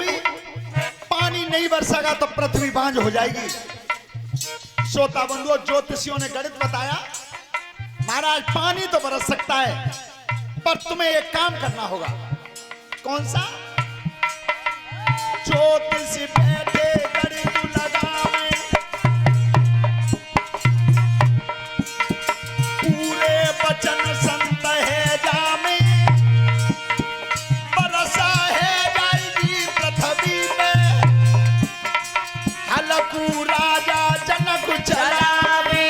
हुई, पानी नहीं बरसेगा तो पृथ्वी बांझ हो जाएगी। श्रोता बंधुओं, ज्योतिषियों ने गणित बताया, महाराज पानी तो बरस सकता है, पर तुम्हें एक काम करना होगा। कौन सा? ज्योतिष बैठे गणित लगावे, पूरे वचन संत है जामे, बरसा है जाएगी पृथ्वी पे, हलकू राजा जनक चलावे।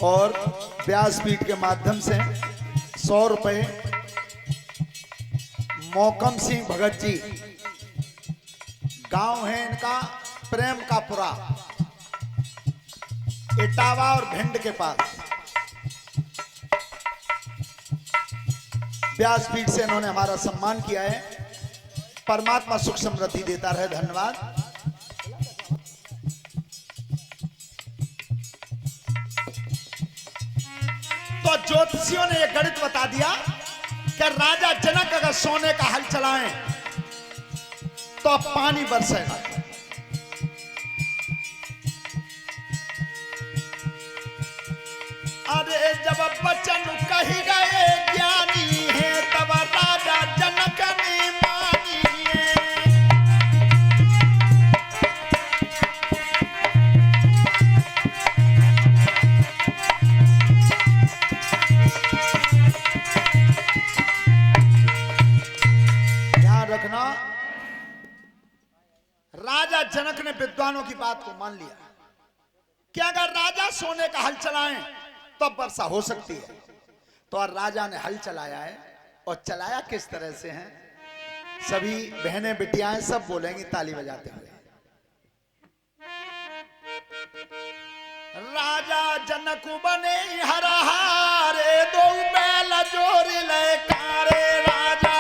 और व्यासपीठ के माध्यम से 100 रुपए मोकम सिंह भगत जी, गांव है इनका प्रेम का पुरा, इटावा और भिंड के पास। व्यासपीठ से इन्होंने हमारा सम्मान किया है। परमात्मा सुख समृद्धि देता रहे। धन्यवाद। तो ज्योतिषियों ने यह गणित बता दिया कि राजा जनक अगर सोने का हल चलाएं तो पानी बरसेगा। अरे जब वचन कही गए ज्ञानी है, तब राजा जनक ने मानी है। रखना, राजा जनक ने विद्वानों की बात को मान लिया कि अगर राजा सोने का हल चलाएं तो वर्षा हो सकती है। तो और राजा ने हल चलाया है, और चलाया किस तरह से है, सभी बहनें बिटियाएं सब बोलेंगी ताली बजाते हुए। राजा जनक बने हर हारे, दो बैल जोरी लयकारे। राजा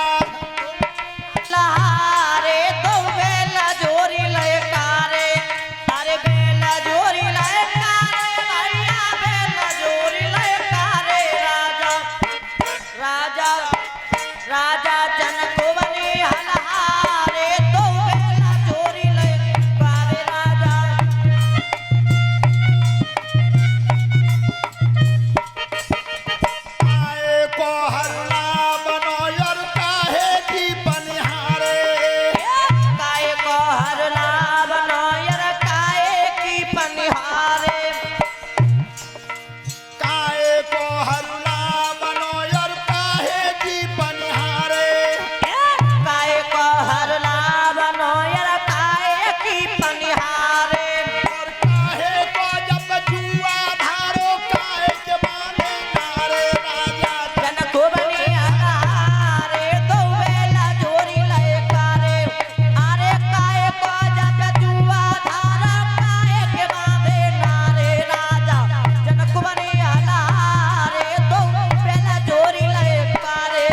लहारे दो बेला जोरी लयकारे, अरे बेला जोरी लयकारे, भैया बेला जोरी लयकारे। राजा राजा जनक बने हलहारे, दो बेला जोरी लयकारे। राजा आए को हरला बनो यार काहे की बनिहारे। काय को हरला बनो यार काहे की पनिहारे। काहे को हरला बनो यार काहे की बनिहारे। काय को हरला बनो यार काहे की पनिहारे। और काहे को जब जुआ धारो काहे के माने नारे। राजा जनक बने हलहारे, दो बेला जोरी लयकारे, अरे काय को जब जुआ धारा काहे के बांधे नारे। राजा जनक बने हलहारे, दो बेला जोरी लयकारे।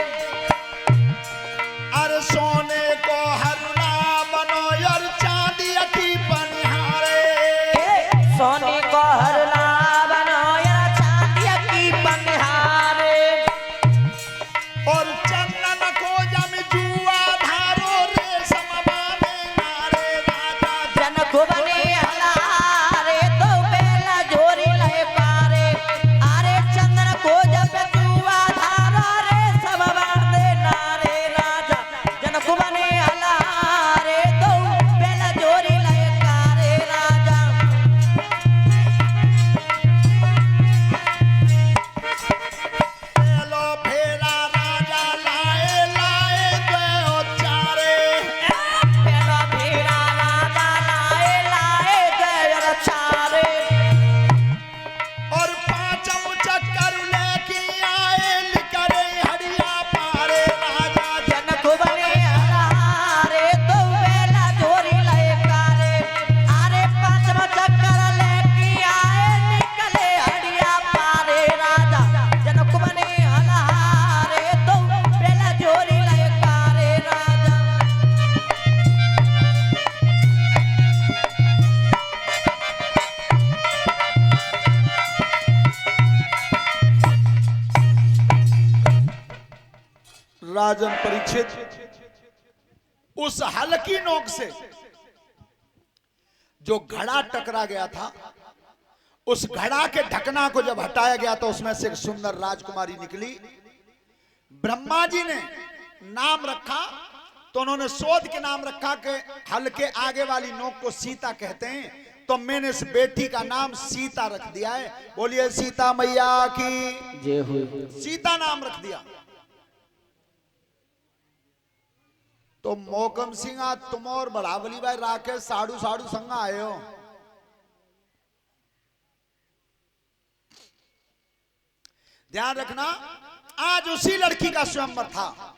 अरे सोने को हरला बनो यार चांदी की बनिहारे। सोने को हरला बनो यार चांदी की पनिहारे। और चंदन को जम जुआ धारो रेशम बाने नारे। राजा जनक बने हलहारे, दो बेला जोरी लयकारे, अरे चंदन को जब जुआ धारा रे सब बांधे नारे। राजा जनक बने हलहारे, दो बेला जोरी लयकारे। राजा लो फेरा राजा राजन परीक्षित उस हल्की नोक से जो घड़ा टकरा गया था, उस घड़ा के ढकना को जब हटाया गया तो उसमें से एक सुंदर राजकुमारी निकली। ब्रह्मा जी ने नाम रखा तो उन्होंने शोध के नाम रखा कि हल के आगे वाली नोक को सीता कहते हैं, तो मैंने इस बेटी का नाम सीता रख दिया है। बोलिए सीता मैया की जय हो। सीता नाम रख दिया। तो मोकम सिंह तुम और बढ़ावली भाई राकेश साड़ू साड़ू संग आए हो। ध्यान रखना, आज उसी लड़की का स्वयंवर था।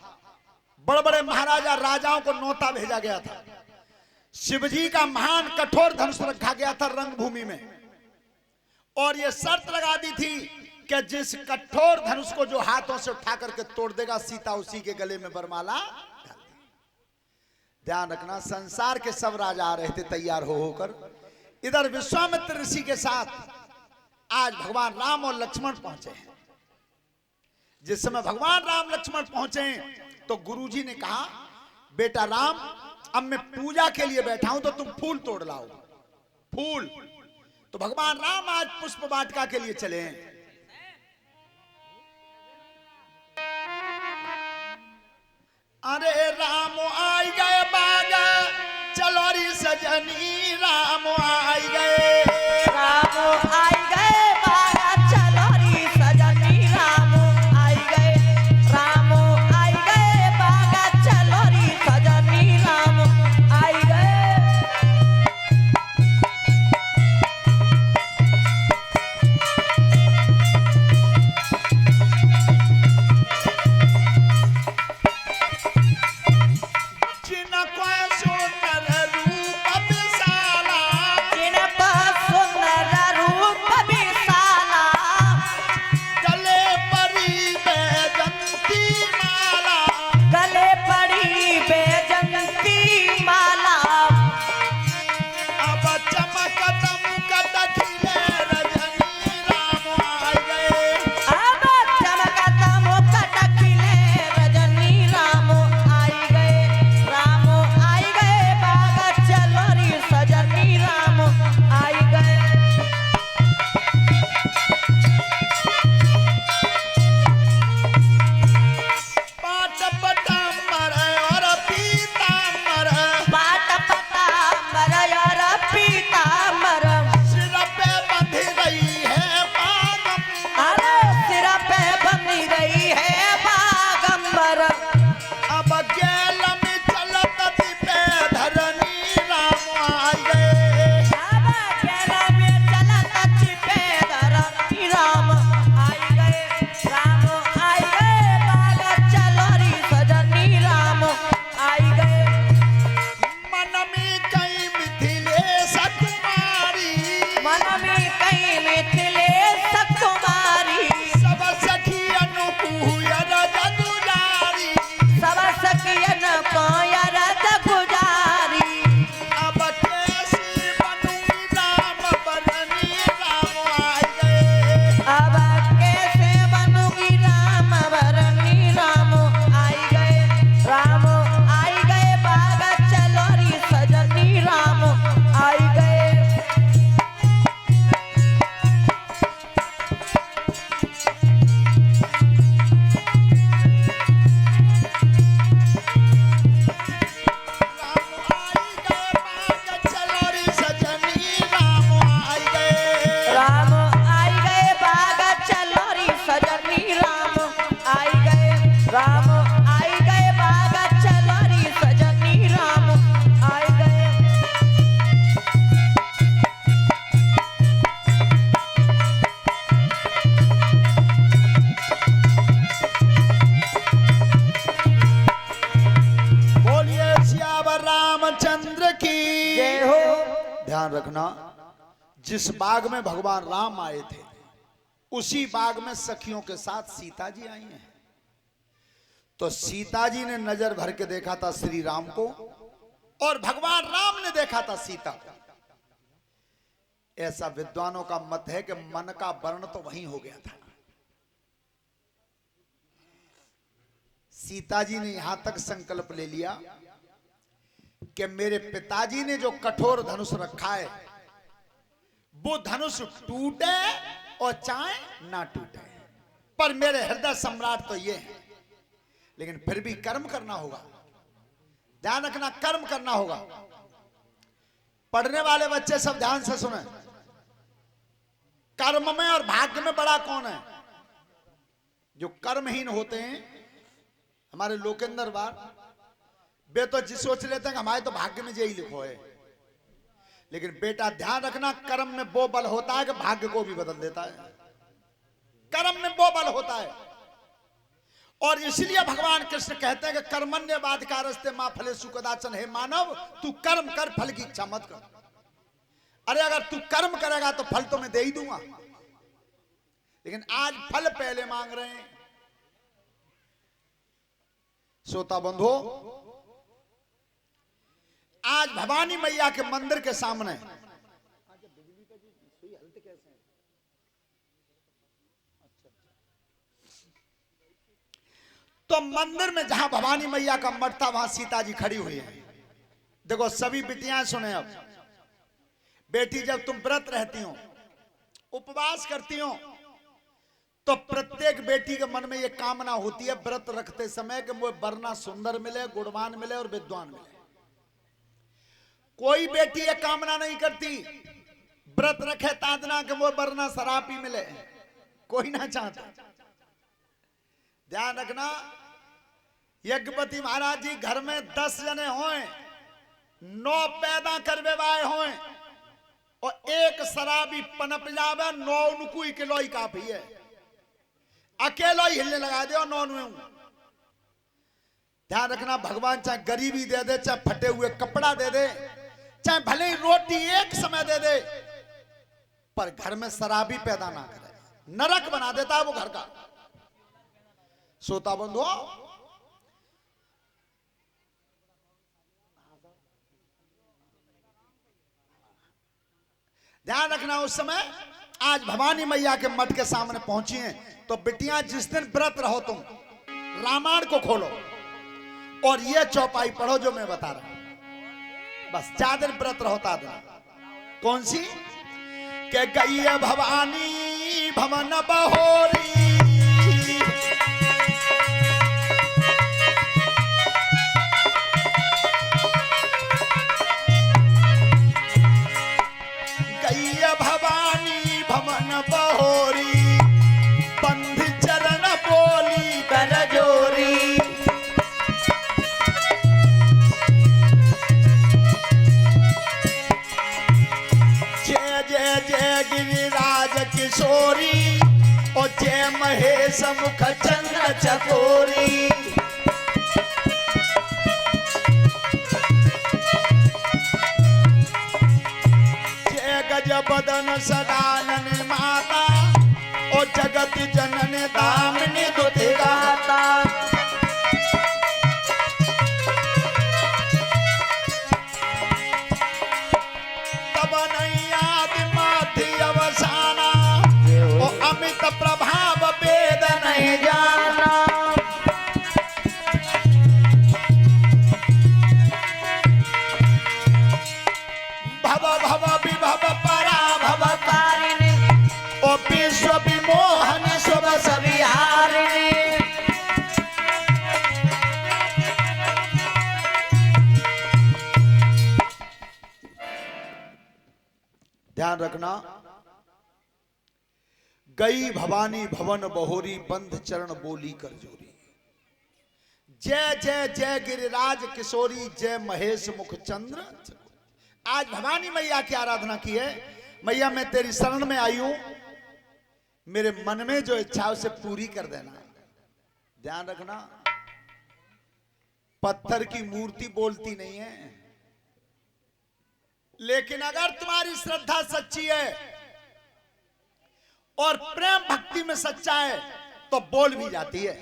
बड़े बड़े महाराजा राजाओं को नोता भेजा गया था। शिवजी का महान कठोर धनुष रखा गया था रंगभूमि में, और यह शर्त लगा दी थी कि जिस कठोर धनुष को जो हाथों से उठा करके तोड़ देगा, सीता उसी के गले में बरमाला डाल देगी। ध्यान रखना, संसार के सब राजा आ रहे थे तैयार हो होकर। इधर विश्वामित्र ऋषि के साथ आज भगवान राम और लक्ष्मण पहुंचे हैं। जिस समय भगवान राम लक्ष्मण पहुंचे तो गुरुजी ने कहा, बेटा राम, अब मैं पूजा के लिए बैठा हूं तो तुम फूल तोड़ लाओ। फूल तो भगवान राम आज पुष्प वाटिका के लिए चले हैं। अरे राम आई गए बागा, चलो री सजनी, राम आई गए। राम आई गए बागा, चलो री सजनी, राम आई गए। राम आई गए बागा, चलो री सजनी, राम आई गए। जिनको सुंदर रूप विशाला, जिनका सुंदर रूप विशाला, गले परी बैजंती माला। गले पड़ी बैजंती माला। अब चमक दमकत खिले रजनी, राम आई गए। अब चमकत मुकुट खिले रजनी, राम आई गए। राम आई गए बागा, चलो री सजनी, राम आई गए। पाट पटाम्बर और पीताम्बर, पाट पताम्बर और पीताम्बर, सिर पे बंधी रही है बागम। अरे सिर पे बंधी रही है बागंबर। अब गेल में चलत दीपे धरनी, राम आई गए। अब केला में चलत छिपे धरनी, राम आई गए। राम आई गए बागा, चलो री सजनी, राम आई गए। मन में कई मिथिलेश कुमारी, मन में कहीं मिथिलेश कुमारी, सब सखी अनुकूल रजगुजारी। सब सखियन को रत गुजारी। अब कैसी बनूंगी राम बरनी, राम आई गए। अब कैसे बनूंगी राम बरनी, राम आई गए। राम आई गए बागा, चलो री सजनी, राम आई गए। राम आई गए बाग चलोरी सजनी, राम आई गए। राम आई गए बागा, चलो री सजनी, राम आई गए। राम आई गए बागा, चलो री सजनी, राम आई गए। बोलिए सियावर रामचंद्र की जय हो। ध्यान रखना, जिस बाग में भगवान राम आए थे उसी बाग में सखियों के साथ सीता जी आई हैं। तो सीता जी ने नजर भर के देखा था श्री राम को, और भगवान राम ने देखा था सीता को। ऐसा विद्वानों का मत है कि मन का वर्ण तो वहीं हो गया था। सीता जी ने यहां तक संकल्प ले लिया कि मेरे पिताजी ने जो कठोर धनुष रखा है वो धनुष टूटे और चाहे ना टूटे, पर मेरे हृदय सम्राट तो ये है। लेकिन फिर भी कर्म करना होगा, ध्यान रखना, कर्म करना होगा। पढ़ने वाले बच्चे सब ध्यान से सुने, कर्म में और भाग्य में बड़ा कौन है? जो कर्महीन होते हैं, हमारे लोकेंद्र बार वे तो जी सोच लेते हैं कि हमारे तो भाग्य में यही लिखो है। लेकिन बेटा ध्यान रखना, कर्म में वो बल होता है कि भाग्य को भी बदल देता है। कर्म में वो बल होता है, और इसलिए भगवान कृष्ण कहते हैं कि कर्मण्यवाधिकारस्ते मा फलेषु कदाचन। हे मानव, तू कर्म कर, फल की इच्छा मत कर। अरे अगर तू कर्म करेगा तो फल तो मैं दे ही दूंगा, लेकिन आज फल पहले मांग रहे हैं। श्रोता बंधु, आज भवानी मैया के मंदिर के सामने तो मंदिर में जहां भवानी मैया का मठ था वहां सीता जी खड़ी हुई है। देखो सभी बिटियां सुने, अब बेटी जब तुम व्रत रहती हो, उपवास करती हो, तो प्रत्येक बेटी के मन में यह कामना होती है व्रत रखते समय कि मुझे वरना सुंदर मिले, गुणवान मिले और विद्वान मिले। कोई बेटी ये कामना नहीं करती व्रत रखे तादना के मुझे वरना शराबी मिले, कोई ना चाहता। ध्यान रखना, यज्ञपति महाराज जी घर में 10 जने होए, 9 पैदा करवे वाए होए और एक शराबी पनप जावे, 9 उनको ही किलो ही काफी है। अकेला ही हिलने लगा दे और 9 में। ध्यान रखना, भगवान चाहे गरीबी दे दे, चाहे फटे हुए कपड़ा दे दे, चाहे भले ही रोटी एक समय दे दे, पर घर में शराबी पैदा ना करे, नरक बना देता है वो घर का। श्रोता बंधु, ध्यान रखना, उस समय आज भवानी मैया के मठ के सामने पहुंची हैं, तो बिटियां जिस दिन व्रत रहो तुम रामायण को खोलो और ये चौपाई पढ़ो जो मैं बता रहा हूं। बस 4 दिन व्रत रहोता था। कौन सी? के गई है भवानी भवन बहोरी, गई है भवानी भवन बहोरी, बंध चरण बोली कर जोरी। जय गिरिराज किशोरी और जय महेश मुख चंद्र चकोरी। जय गज बदन सदानन माता और जगत जनन दामिनी दुति गाता। अमित प्रभाव वेद नहीं जाना, भव भव विभव पराभव कारिणी ओ विश्व विमोहन शुभ सविहारिणी। ध्यान रखना, गई भवानी भवन बहोरी, बंध चरण बोली कर जोरी। जय जय जय गिरिराज किशोरी, जय महेश मुख चंद्र। आज भवानी मैया की आराधना की है। मैया मैं तेरी शरण में आई हूं, मेरे मन में जो इच्छा उसे पूरी कर देना। ध्यान रखना, पत्थर की मूर्ति बोलती नहीं है, लेकिन अगर तुम्हारी श्रद्धा सच्ची है और प्रेम भक्ति में सच्चा है तो बोल भी जाती है।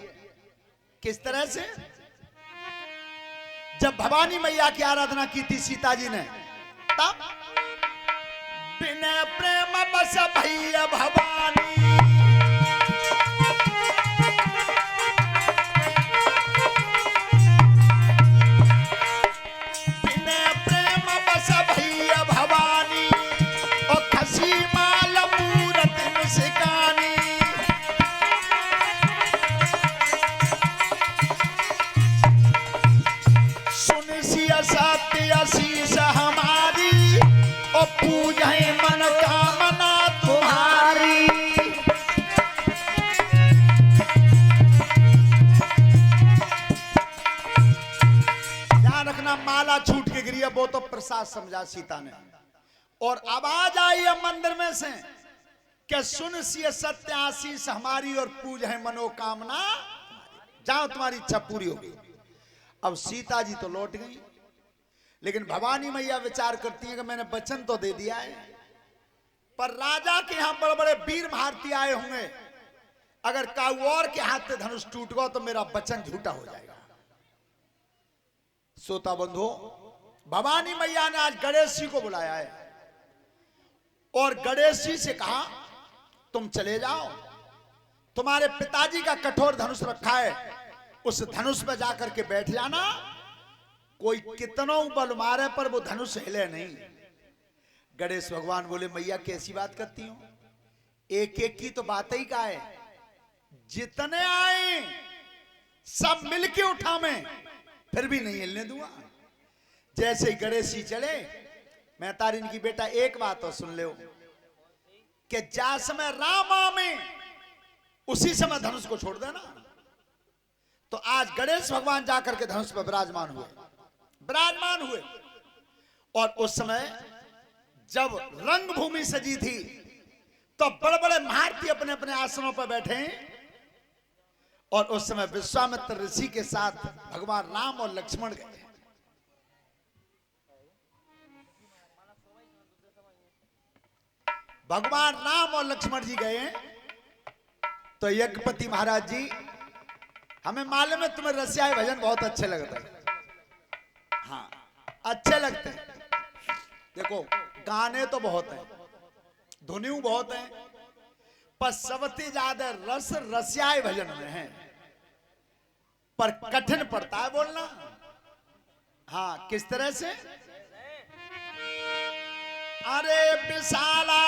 किस तरह से? जब भवानी मैया की आराधना की थी सीता जी ने, तब बिना प्रेम बस भैया भवानी, पूजे मनोकामना तुम्हारी। ध्यान रखना, माला छूट के गिरी है, वो तो प्रसाद समझा सीता ने। और आवाज आई है मंदिर में से कि सुन सिय सत्य आशीष हमारी और पूज है मनोकामना, जाओ तुम्हारी इच्छा पूरी हो गई। अब सीता जी तो लौट गई, लेकिन भवानी मैया विचार करती है कि मैंने वचन तो दे दिया है, पर राजा के यहां बड़े बड़े वीर भारतीय आए होंगे, अगर काऊ और के हाथ से धनुष टूट गया तो मेरा वचन झूठा हो जाएगा। श्रोता बंधु, भवानी मैया ने आज गणेश जी को बुलाया है और गणेश जी से कहा तुम चले जाओ, तुम्हारे पिताजी का कठोर धनुष रखा है, उस धनुष में जाकर के बैठ जाना, कोई कितनों बल मारे पर वो धनुष हिले नहीं। गणेश भगवान बोले मैया कैसी बात करती हो, एक एक की तो बात ही का है, जितने आए सब मिलके उठा मैं, फिर भी नहीं हिलने दूंगा। जैसे ही गणेश जी चले, मैं तारिन की बेटा एक बात और सुन लो कि जा समय राम आवे उसी समय धनुष को छोड़ देना। तो आज गणेश भगवान जाकर के धनुष पर विराजमान हुए और उस समय जब रंगभूमि सजी थी तो बड़े बड़े महारथी अपने अपने आसनों पर बैठे और उस समय विश्वामित्र ऋषि के साथ भगवान राम और लक्ष्मण गए। भगवान राम और लक्ष्मण जी गए तो यज्ञपति महाराज जी, हमें मालूम है तुम्हें रसियाई भजन बहुत अच्छे लगते हैं। हाँ, अच्छे लगते हैं। देखो गाने तो बहुत हैं, धुनियों बहुत हैं, पर सबसे ज्यादा रस रसियाई भजन में है, पर कठिन पड़ता है बोलना। हाँ, किस तरह से? अरे विशाला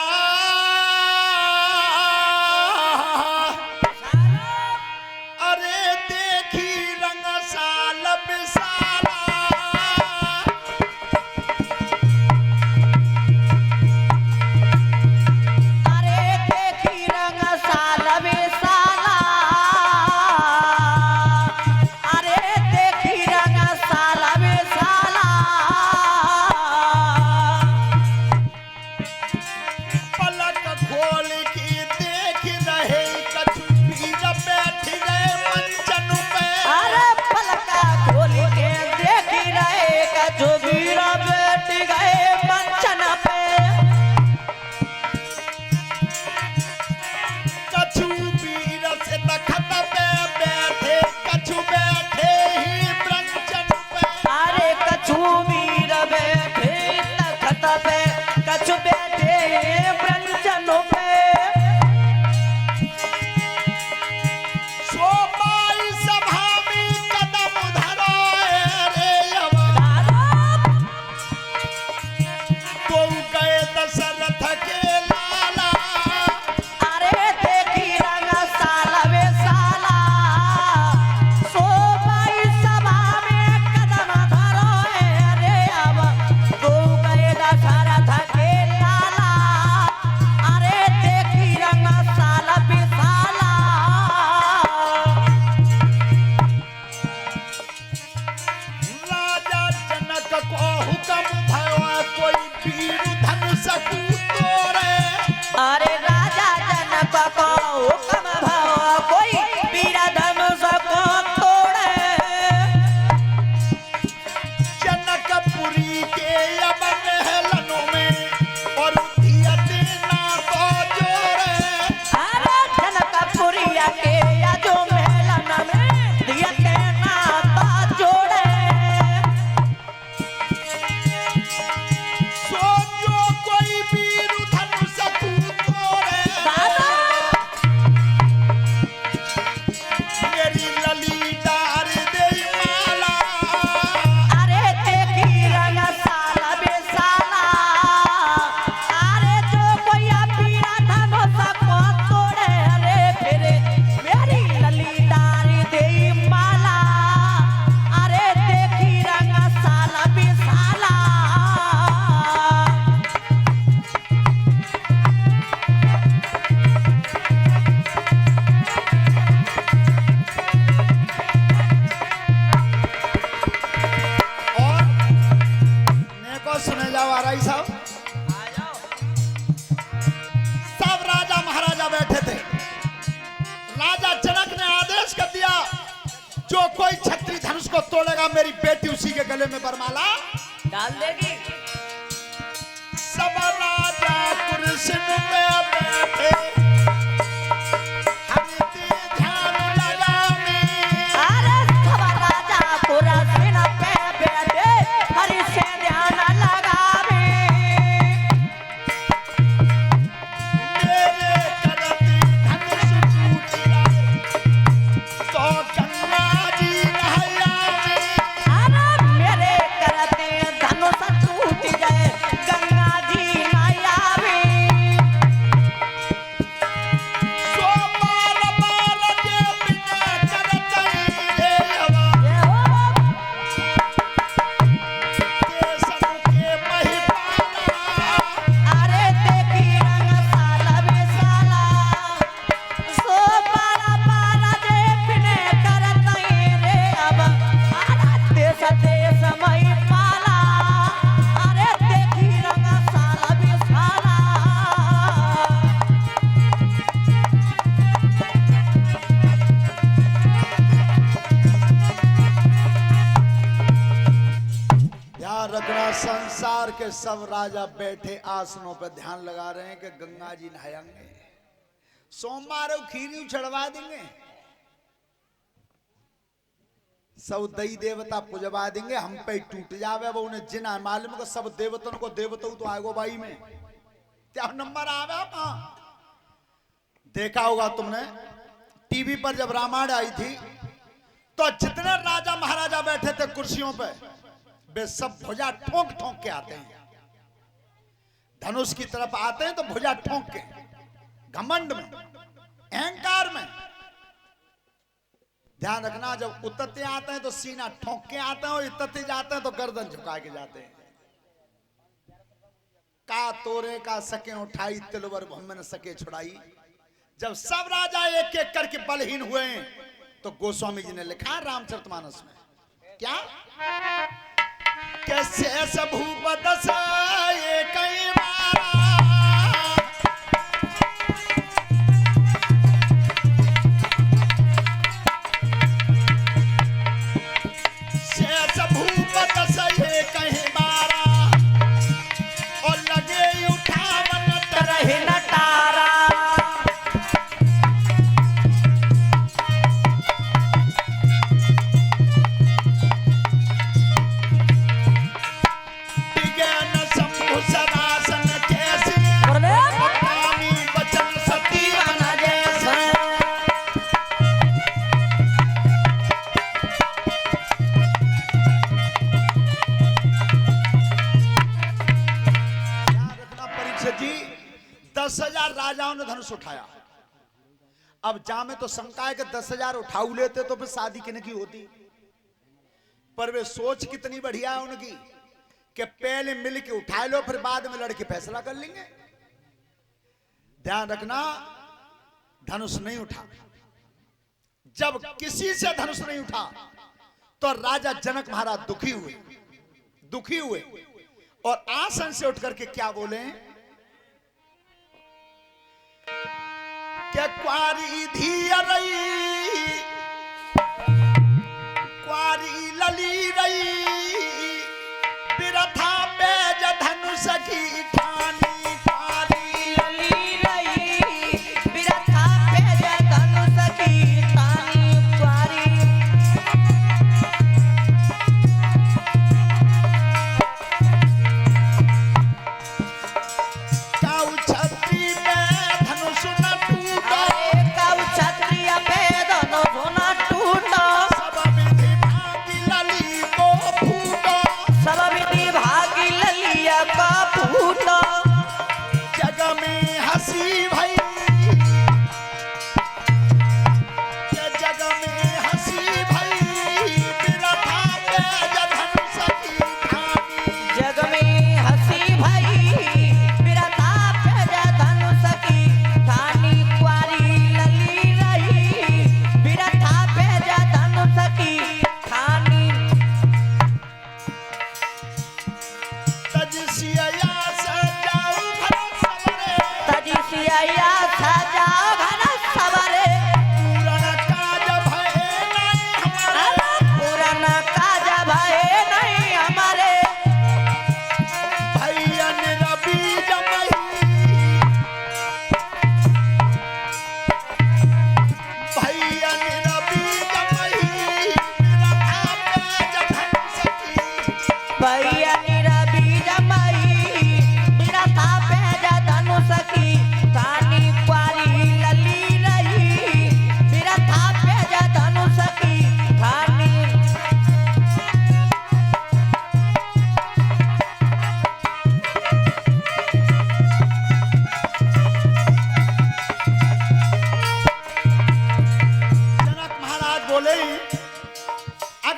जिसको तोड़ेगा मेरी बेटी उसी के गले में बरमाला डाल देगी। सब राजा कुर्सी पे बैठे हरिति ध्यान लगावे। अरे सब राजा कुर्सी पे बैठे हरि से ध्यान लगावे। मेरे करती धनुष टूट जाए तो गंगा जी नहायावे। अरे मेरे करते धनुष टूट जाए गंगा जी नहायावे। सो बार बार जे बिना करते ये हवा केसन के महिपाला। अरे देखी रंग साला बेसाला सो पारा पारा देखने करतई रे अब आते सते समय पाला। अरे देखी रंग साला बेसाला। ध्यान रखना संसार के सब राजा बैठे आसनों पर ध्यान लगा रहे हैं कि गंगा जी नहाएंगे, सोमवार को खीरी चढ़वा देंगे, सब दई देवता पुजवा देंगे, हम पे टूट जावे। वो उन्हें जिना मालूम को सब देवतन को देवताओं तो आएगो बाई में क्या नंबर आवे। कहां देखा होगा तुमने टीवी पर जब रामायण आई थी तो जितने राजा महाराजा बैठे थे कुर्सियों पे वे सब भुजा ठोंक ठोंक के आते हैं। धनुष की तरफ आते हैं तो भुजा ठोंक के, घमंड में, अहंकार में। ध्यान रखना जब उतरते आते हैं तो सीना ठोंक के आते हैं और इतरते जाते हैं तो गर्दन झुका के जाते हैं। का तोरे का सके उठाई तिलवर भूमि सके छुड़ाई। जब सब राजा एक एक करके बलहीन हुए तो गोस्वामी जी ने लिखा रामचरितमानस में क्या कैसे भूप दस कई मारा। शेष भूप दस कहीं मारा और लगे उठावन तरह नटारा। विज्ञान शंभु सदासन कैसी बोले स्वामी बचन सती बन जैसा। ध्यान रखना परीक्षित जी, 10,000 राजाओं ने धनुष उठाया। अब जामे तो शंका है कि 10,000 उठाऊ लेते तो फिर शादी किन की होती। पर वे सोच कितनी बढ़िया है उनकी कि पहले मिल के उठा लो फिर बाद में लड़के फैसला कर लेंगे। ध्यान रखना धनुष नहीं उठा। जब किसी से धनुष नहीं उठा तो राजा जनक महाराज दुखी हुए और आसन से उठ करके क्या बोले क्या क्वारी धी रही क्वारी लली रही बिरथा बेज धनुष की ठानी क्वारी। लली रही बिरथा पे धनुष की तानी क्वारी। काऊ छत्री में धनुष न टूटा। अरे कौ क्षत्रिय भेद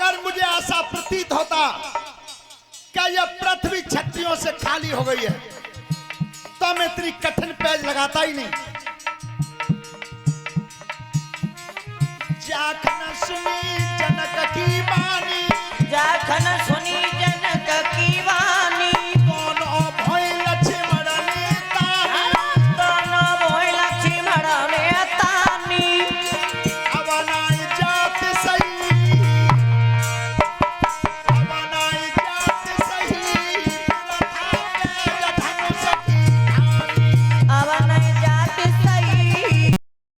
अगर मुझे ऐसा प्रतीत होता क्या यह पृथ्वी क्षत्रियों से खाली हो गई है तो मैं इतनी कठिन पेज लगाता ही नहीं। जाख न सुनी जनक की बात